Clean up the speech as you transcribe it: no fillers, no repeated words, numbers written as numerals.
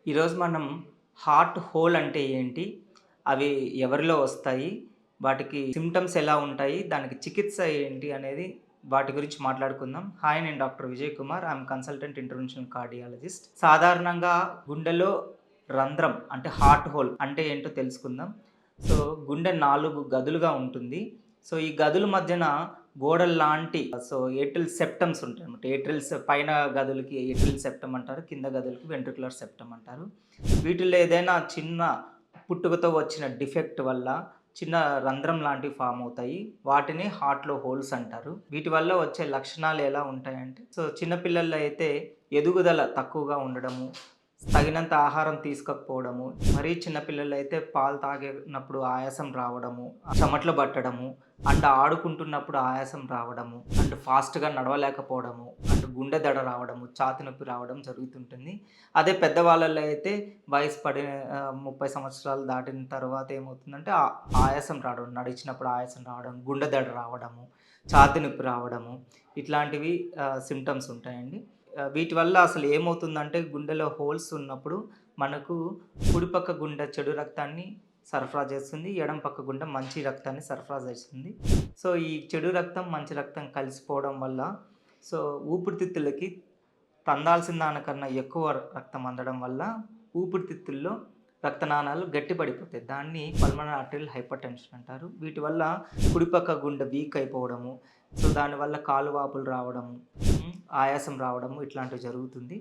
ఈరోజు మనం heart whole అంటే ఏంటి? అవి ఎవరిలో వస్తాయి? వాటికి సింప్టమ్స్ ఎలా ఉంటాయి? దానికి చికిత్స ఏంటి అనేది వాటి గురించి మాట్లాడుకుందాం. హాయ్! నేను doctor Vijay Kumar. I'm consultant interventional cardiologist. సాధారణంగా గుండెలో రంధ్రం అంటే హార్ట్ హోల్ అంటే ఏంటో తెలుసుకుందాం. సో, గుండె 4 గదులుగా ఉంటుంది. సో, ఈ గదుల మధ్యన గోడల్లాంటి ఏట్రిల్ సెప్టమ్స్ ఉంటాయన్నమాట. ఏట్రిల్స్ పైన గదులకి ఏట్రిల్ సెప్టమ్ అంటారు. కింద గదులకి వెంట్రిక్యులర్ సెప్టమ్ అంటారు. వీటిల్లో ఏదైనా చిన్న పుట్టుకతో వచ్చిన డిఫెక్ట్ వల్ల చిన్న రంధ్రం లాంటివి ఫార్మ్ అవుతాయి. వాటిని హార్ట్‌లో హోల్స్ అంటారు. వీటి వల్ల వచ్చే లక్షణాలు ఎలా ఉంటాయంటే, చిన్న పిల్లల్లో అయితే ఎదుగుదల తక్కువగా ఉండడము, తగినంత ఆహారం తీసుకోకపోవడము, మరీ చిన్న పిల్లలైతే పాలు తాగినప్పుడు ఆయాసం రావడము, చెమటలు పట్టడము, అండ్ ఆడుకుంటున్నప్పుడు ఆయాసం రావడము, అండ్ ఫాస్ట్‌గా నడవలేకపోవడము, అండ్ గుండె దడ రావడము, ఛాతీ నొప్పి రావడం జరుగుతుంటుంది. అదే పెద్దవాళ్ళలో అయితే వయసు 30 సంవత్సరాలు దాటిన తర్వాత ఏమవుతుందంటే ఆయాసం రావడం, నడిచినప్పుడు ఆయాసం రావడం, గుండె దడ రావడము, ఛాతీ నొప్పి రావడము ఇట్లాంటివి సింప్టమ్స్ ఉంటాయండి. వీటి వల్ల అసలు ఏమవుతుందంటే గుండెలో హోల్స్ ఉన్నప్పుడు మనకు కుడి పక్క గుండె చెడు రక్తాన్ని సరఫరా చేస్తుంది. ఎడమ పక్క గుండె మంచి రక్తాన్ని సరఫరా చేస్తుంది. సో, ఈ చెడు రక్తం, మంచి రక్తం కలిసిపోవడం వల్ల సో, ఊపిరితిత్తులకి అందాల్సిన దానికన్నా ఎక్కువ రక్తం అందడం వల్ల ఊపిరితిత్తుల్లో రక్తనాళాలు గట్టిపడిపోతాయి. దాన్ని పల్మనరీ ఆర్టరీయల్ హైపర్‌టెన్షన్ అంటారు. వీటి వల్ల కుడిపక్క గుండె వీక్ అయిపోవడము, సో, దానివల్ల కాలు వాపులు రావడము, ఆయాసం రావడము ఇట్లాంటివి జరుగుతుంది.